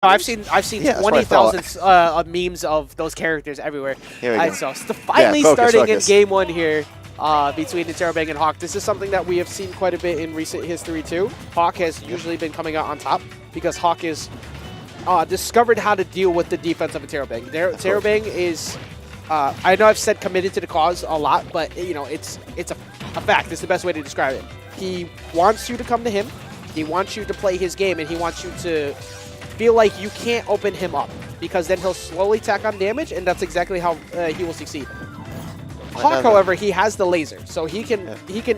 I've seen 20,000 memes of those characters everywhere. Here we go. So finally focus. in game one here between Interrobang and Hawk. This is something that we have seen quite a bit in recent history too. Hawk has usually been coming out on top because Hawk is discovered how to deal with the defense of Interrobang. Interrobang is, I know I've said committed to the cause a lot, but you know it's a fact. It's the best way to describe it. He wants you to come to him. He wants you to play his game, and he wants you to feel like you can't open him up, because then he'll slowly tack on damage, and that's exactly how he will succeed. Hawk, however, he has the laser, so he can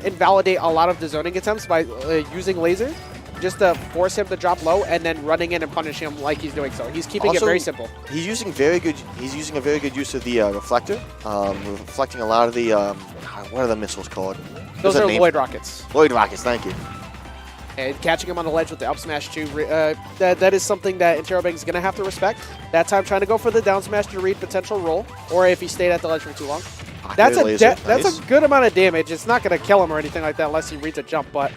invalidate a lot of the zoning attempts by using laser, just to force him to drop low and then running in and punish him like he's doing so. He's keeping it very simple. He's using a very good use of the reflector, reflecting a lot of the what are the missiles called? Those are Lloyd rockets. Lloyd rockets, thank you. And catching him on the ledge with the up smash too, that is something that Interrobang is going to have to respect. That time trying to go for the down smash to read potential roll, or if he stayed at the ledge for too long. That's a good amount of damage. It's not going to kill him or anything like that unless he reads a jump, but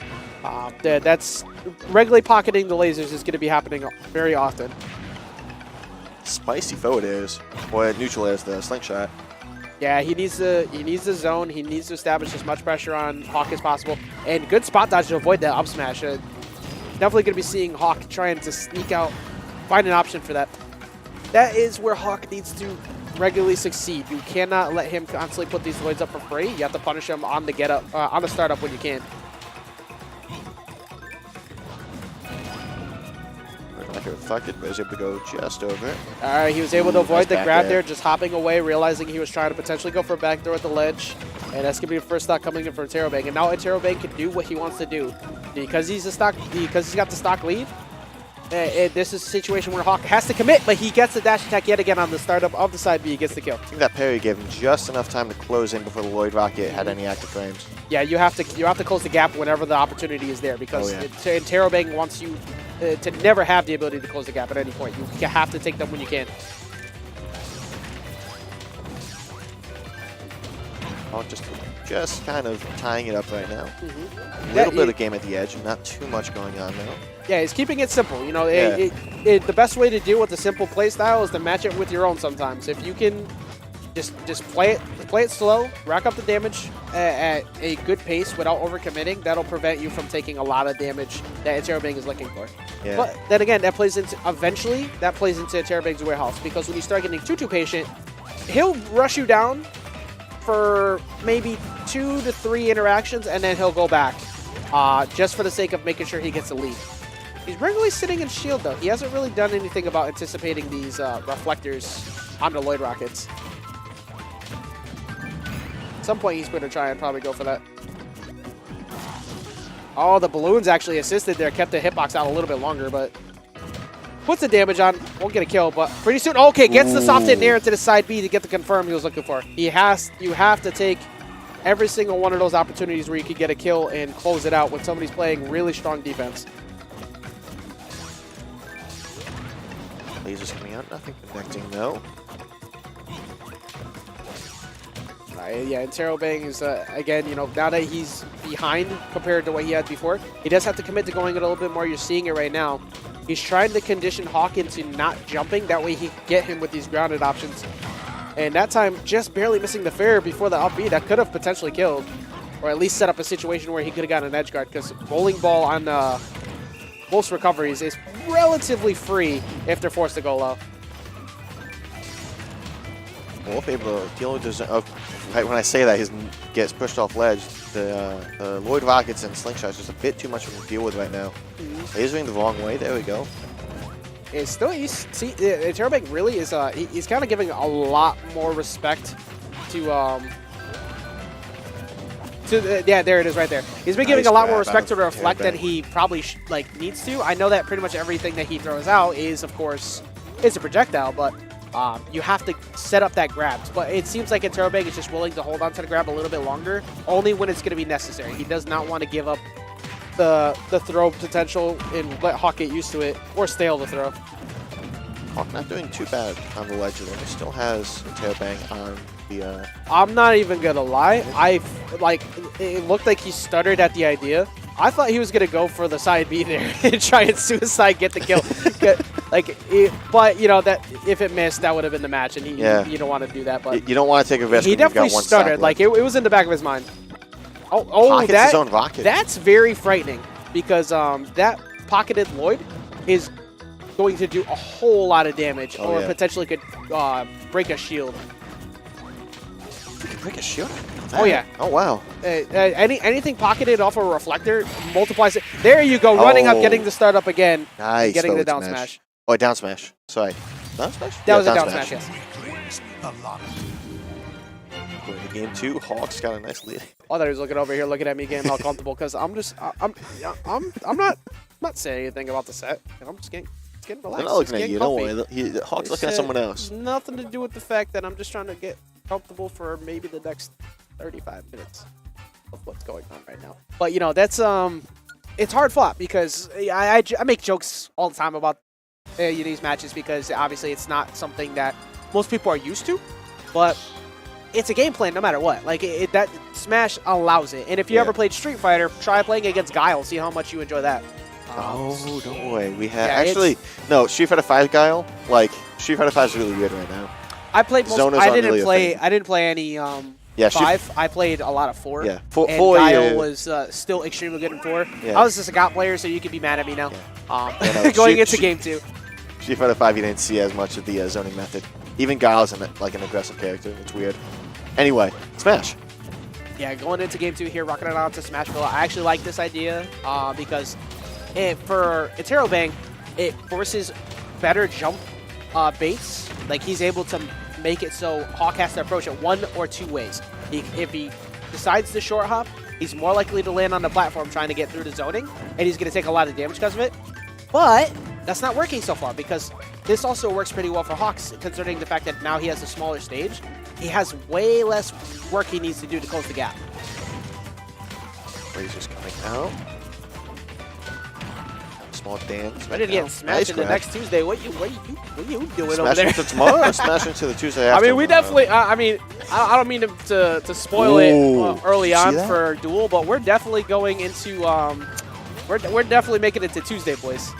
that's regularly pocketing the lasers is going to be happening very often. Spicy forward airs, or neutral airs, the slingshot. Yeah, he needs the zone. He needs to establish as much pressure on Hawk as possible, and good spot dodge to avoid that up smash. Definitely going to be seeing Hawk trying to sneak out, find an option for that. That is where Hawk needs to regularly succeed. You cannot let him constantly put these Lloyds up for free. You have to punish him on the get up, on the startup when you can. Reflected, but was able to go just over it. All right, he was able to avoid the grab there, just hopping away, realizing he was trying to potentially go for a backdoor at the ledge, and that's gonna be the first stock coming in for Interrobang. And now Interrobang can do what he wants to do because he's got the stock lead. This is a situation where Hawk has to commit, but he gets the dash attack yet again on the startup of the side B. He gets the kill. I think that parry gave him just enough time to close in before the Lloyd rocket had any active frames. Yeah, you have to close the gap whenever the opportunity is there, because Interrobang wants you to never have the ability to close the gap at any point. You have to take them when you can. Oh, just kind of tying it up right now. A little bit of game at the edge, not too much going on now. Yeah, he's keeping it simple. You know, the best way to deal with the simple play style is to match it with your own sometimes. If you can just play it slow, rack up the damage at a good pace without overcommitting, that'll prevent you from taking a lot of damage that Interrobang is looking for. Yeah. But then again, eventually that plays into Interrobang's warehouse, because when you start getting too patient, he'll rush you down for maybe 2 to 3 interactions, and then he'll go back just for the sake of making sure he gets the lead. He's regularly sitting in shield, though. He hasn't really done anything about anticipating these reflectors on the Lloyd rockets. At some point, he's going to try and probably go for that. Oh, the balloons actually assisted there, kept the hitbox out a little bit longer, but puts the damage on. Won't get a kill, but pretty soon, okay, gets the soft hit nair into the side B to get the confirm he was looking for. You have to take every single one of those opportunities where you could get a kill and close it out when somebody's playing really strong defense. Lasers coming out, nothing connecting though. Yeah, Interrobang is, again, you know, now that he's behind compared to what he had before, he does have to commit to going it a little bit more. You're seeing it right now. He's trying to condition Hawk into not jumping. That way he can get him with these grounded options. And that time, just barely missing the fair before the up B, that could have potentially killed, or at least set up a situation where he could have gotten an edge guard, because bowling ball on most recoveries is relatively free if they're forced to go low. Wolf able to deal with his. Right when I say that, he gets pushed off ledge. The Lloyd rockets and slingshots just a bit too much for him to deal with right now. Lasering the wrong way. There we go. It's still, Interrobang really is. He's kind of giving a lot more respect to. Yeah, there it is right there. He's been giving a lot more respect to the reflect than he probably needs to. I know that pretty much everything that he throws out is, of course, a projectile, but you have to set up that grab. But it seems like Interrobang is just willing to hold on to the grab a little bit longer, only when it's going to be necessary. He does not want to give up the throw potential and let Hawk get used to it, or stale the throw. Hawk not doing too bad on the ledge of him. He still has Interrobang on the... I'm not even going to lie. It looked like he stuttered at the idea. I thought he was going to go for the side B there and try and suicide, get the kill. But you know that if it missed, that would have been the match, and you don't want to do that. But you don't want to take a risk. He definitely stuttered. Like it was in the back of his mind. Oh, his own rocket. That's very frightening because that pocketed Lloyd is going to do a whole lot of damage, or potentially could break a shield. You can break a shield? Oh yeah. Oh wow. Anything pocketed off a reflector multiplies it. There you go, running up, getting the start up again. Nice. Getting the down smash. Oh, down smash. Sorry. Down smash? That was a down smash, yes. Going to game 2, Hawks got a nice lead. I thought he was looking over here, looking at me, getting all comfortable because I'm not saying anything about the set. I'm just getting relaxed. They're not looking at you. Don't worry. Hawks looking at someone else. Nothing to do with the fact that I'm just trying to get comfortable for maybe the next 35 minutes of what's going on right now. But you know, that's it's hard fought because I make jokes all the time about these matches because obviously it's not something that most people are used to, but it's a game plan no matter what. Like that Smash allows it. And if you ever played Street Fighter, try playing against Guile. See how much you enjoy that. Oh, don't worry. We have actually no Street Fighter 5 Guile. Like Street Fighter 5 is really weird right now. I played most. Zona's I didn't really play. I didn't play any 5. I played a lot of 4. Yeah, and Guile was still extremely good in 4. Yeah. I was just a GOT player, so you can be mad at me now. No, going into game 2. Street Fighter 5, you didn't see as much of the zoning method. Even Guile's like an aggressive character. It's weird. Anyway, Smash. Yeah, going into game 2 here, rocking it on to Smashville. I actually like this idea because for Interrobang, it forces better jump baits. Like he's able to make it so Hawk has to approach it 1 or 2 ways. If he decides to short hop, he's more likely to land on the platform trying to get through the zoning, and he's going to take a lot of damage because of it. But that's not working so far because this also works pretty well for Hawks, considering the fact that now he has a smaller stage. He has way less work he needs to do to close the gap. Razor's coming out. Small dance. Ready to get smashed into next Tuesday. What you doing over there? Into tomorrow or smash into the Tuesday after? I mean, we definitely. I don't mean to spoil it early on for Duel, but we're definitely going into. We're definitely making it to Tuesday, boys.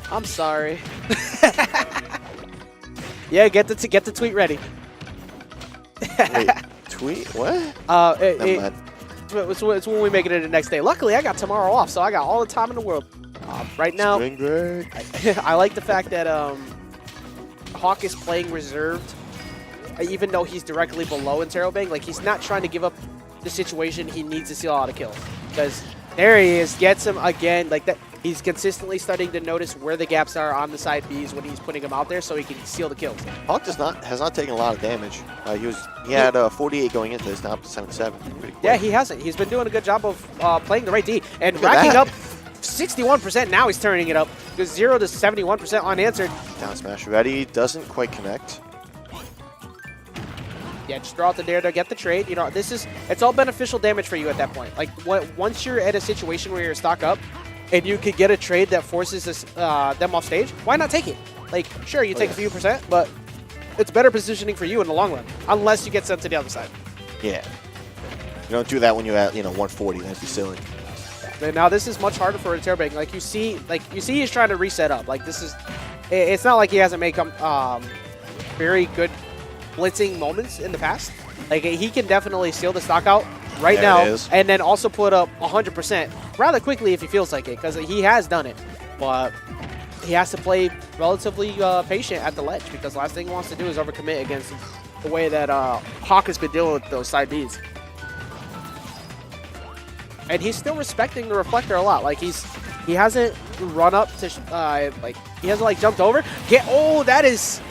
I'm sorry. Yeah, get the tweet ready. Wait, tweet? What? It's when we make it in the next day. Luckily, I got tomorrow off, so I got all the time in the world. Right now, I like the fact that Hawk is playing reserved, even though he's directly below Interrobang. Like, he's not trying to give up the situation. He needs to steal a lot of kills. Because there he is, gets him again. Like that, he's consistently starting to notice where the gaps are on the side Bs when he's putting them out there so he can steal the kills. Hawk has not taken a lot of damage. He had 48 going into this, now up to 77. Yeah, he hasn't. He's been doing a good job of playing the right D and racking up 61%. Now he's turning it up. Goes 0 to 71% unanswered. Down smash ready, doesn't quite connect. Yeah, just throw out the dare to get the trade. You know, it's all beneficial damage for you at that point. Like once you're at a situation where you're stock up and you could get a trade that forces them off stage, why not take it? Like, sure, you take a few %, but it's better positioning for you in the long run, unless you get sent to the other side. Yeah. You don't do that when you're at 140. That'd be silly. And now this is much harder for Interrobang. Like you see he's trying to reset up. Like it's not like he hasn't made very good blitzing moments in the past. Like he can definitely steal the stock out right now, and then also put up 100% rather quickly if he feels like it, because he has done it. But he has to play relatively patient at the ledge, because the last thing he wants to do is overcommit against the way that Hawk has been dealing with those side Bs. And he's still respecting the reflector a lot. Like he hasn't run up to he hasn't jumped over. That is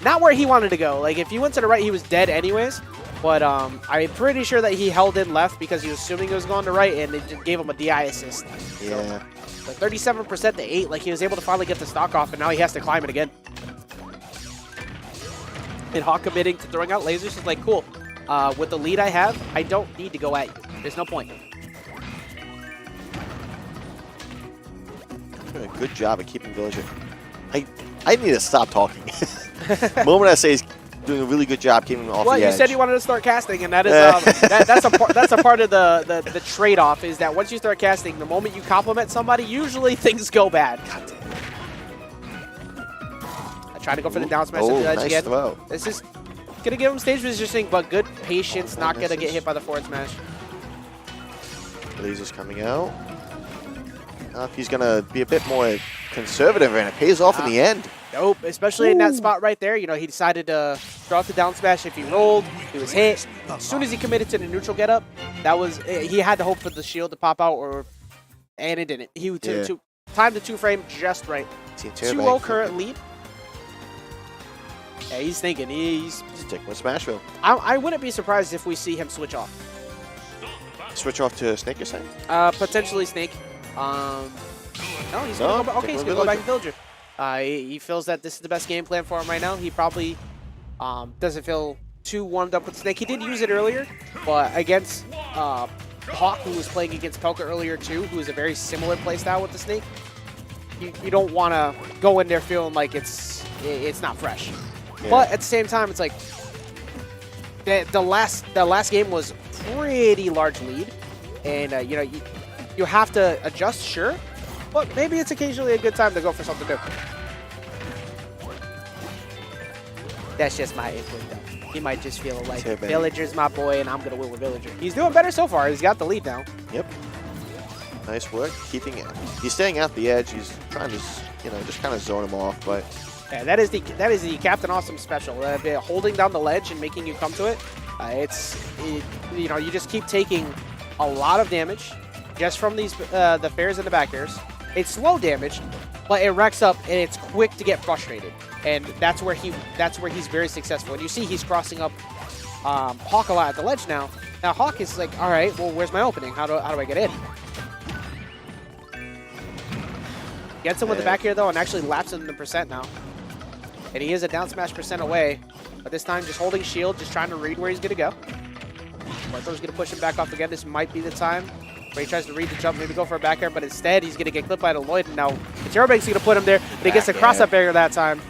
not where he wanted to go. Like if he went to the right, he was dead anyways. But I'm pretty sure that he held in left because he was assuming it was going to right, and it just gave him a DI assist. Yeah. So 37% to 8. Like he was able to finally get the stock off, and now he has to climb it again. And Hawk committing to throwing out lasers is like, cool. With the lead I have, I don't need to go at you. There's no point. Doing a good job of keeping Villager. I need to stop talking. The moment I say he's doing a really good job keeping him off Well, the you edge. said you wanted to start casting, and that is that's a part of the trade-off is that once you start casting, the moment you compliment somebody, usually things go bad. God damn it. I tried to go for the down smash at the edge nice again. throw. This is gonna give him stage positioning, but good patience, not gonna get hit by the forward smash. Laser's coming out. If he's gonna be a bit more conservative, and it pays off in the end. Nope, especially in that spot right there. You know, he decided to throw out the down smash. If he rolled, he was hit. As soon as he committed to the neutral getup, he had to hope for the shield to pop out, and it didn't. He timed the 2-frame just right. 2-0 current lead. Yeah, he's thinking. He's sticking with Smashville. I wouldn't be surprised if we see him switch off. Switch off to Snake, you're saying? Potentially Snake. No, he's gonna go back. Okay, he's gonna go back to Villager. He feels that this is the best game plan for him right now. He probably doesn't feel too warmed up with Snake. He did use it earlier, but against Hawk, who was playing against Pelka earlier too, who is a very similar playstyle with the Snake, you don't want to go in there feeling like it's not fresh. Yeah. But at the same time, it's like the last game was pretty large lead, and you know you have to adjust, sure. But maybe it's occasionally a good time to go for something new. That's just my input, though. He might just feel like Villager's my boy, and I'm going to win with Villager. He's doing better so far. He's got the lead now. Yep. Nice work. Keeping it. He's staying at the edge. He's trying to, just kind of zone him off. But yeah, that is the Captain Awesome special. Holding down the ledge and making you come to it. You just keep taking a lot of damage just from these the fairs and the back airs. It's slow damage, but it racks up and it's quick to get frustrated, and that's where he's very successful. And you see he's crossing up Hawk a lot at the ledge now. Now Hawk is like, all right, well, where's my opening? How do I get in? Gets him with the back air though, and actually laps him in the percent now. And he is a down smash percent away, but this time just holding shield, just trying to read where he's gonna go. Barthol's gonna push him back off again. This might be the time where he tries to read the jump, maybe go for a back air, but instead he's going to get clipped by the Lloyd. And now Interrobang's going to put him there, but he gets a cross-up barrier that time.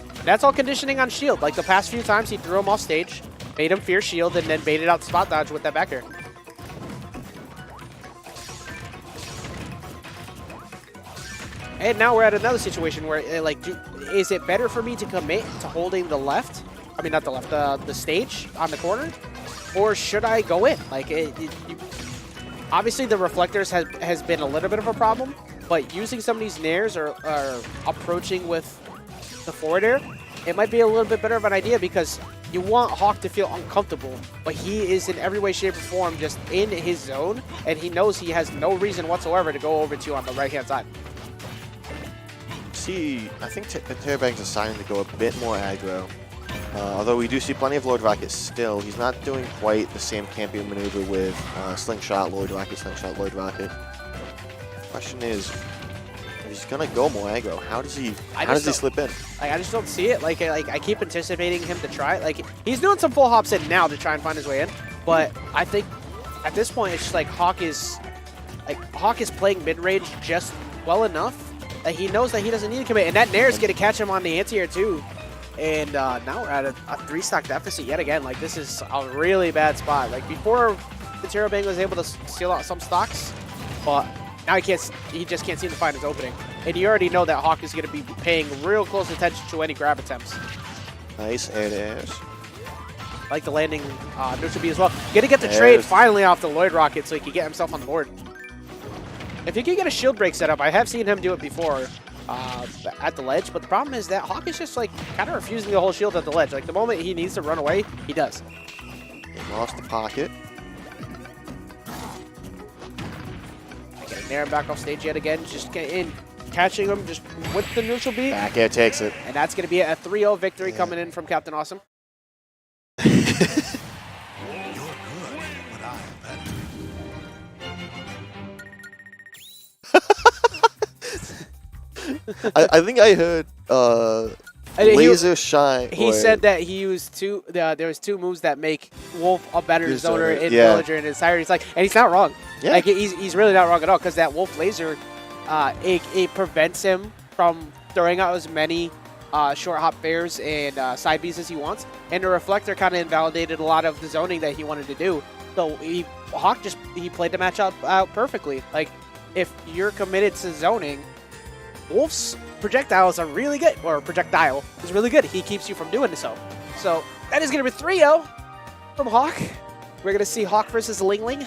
And that's all conditioning on shield. Like the past few times, he threw him off stage, made him fear shield, and then baited out the spot dodge with that back air. And now we're at another situation where, is it better for me to commit to holding the left? I mean, not the left, the stage on the corner? Or should I go in? Obviously, the reflectors has been a little bit of a problem, but using some of these nairs or approaching with the forward air, it might be a little bit better of an idea because you want Hawk to feel uncomfortable, but he is in every way, shape, or form just in his zone, and he knows he has no reason whatsoever to go over to you on the right-hand side. See, I think Interrobang's deciding to go a bit more aggro. Although we do see plenty of Lloyd Rockets still, he's not doing quite the same camping maneuver with Slingshot, Lloyd Rocket, Slingshot, Lloyd Rocket. Question is, if he's gonna go more aggro, how does he slip in? I just don't see it. I keep anticipating him to try it. He's doing some full hops in now to try and find his way in, but I think at this point it's just like Hawk is playing mid range just well enough that he knows that he doesn't need to commit, and that Nair is gonna catch him on the anti-air too. And now we're at a 3-stock deficit yet again. This is a really bad spot. Before, Interrobang was able to steal out some stocks, but now he just can't seem to find his opening. And you already know that Hawk is going to be paying real close attention to any grab attempts. Nice air to airs. Like the landing neutral B as well. Gonna get the trade finally off the Lloyd Rocket so he can get himself on the board. If he can get a shield break set up, I have seen him do it before. At the ledge, but the problem is that Hawk is just kind of refusing to hold shield at the ledge. The moment he needs to run away, he does. He lost the pocket. Getting there and back off stage yet again, just getting in, catching him just with the neutral B. Back air takes it. And that's going to be a 3-0 victory coming in from Captain Awesome. I think I heard laser shine. He said that he used there was two moves that make Wolf a better zoner in Villager and Insider. He's and he's not wrong. Yeah. He's really not wrong at all because that Wolf laser, it prevents him from throwing out as many short hop fairs and side Bs as he wants. And the Reflector kind of invalidated a lot of the zoning that he wanted to do. So Hawk he played the match out perfectly. Like, if you're committed to zoning, Wolf's projectiles are really good, or projectile is really good. He keeps you from doing so. So that is going to be 3-0 from Hawk. We're going to see Hawk versus Ling Ling.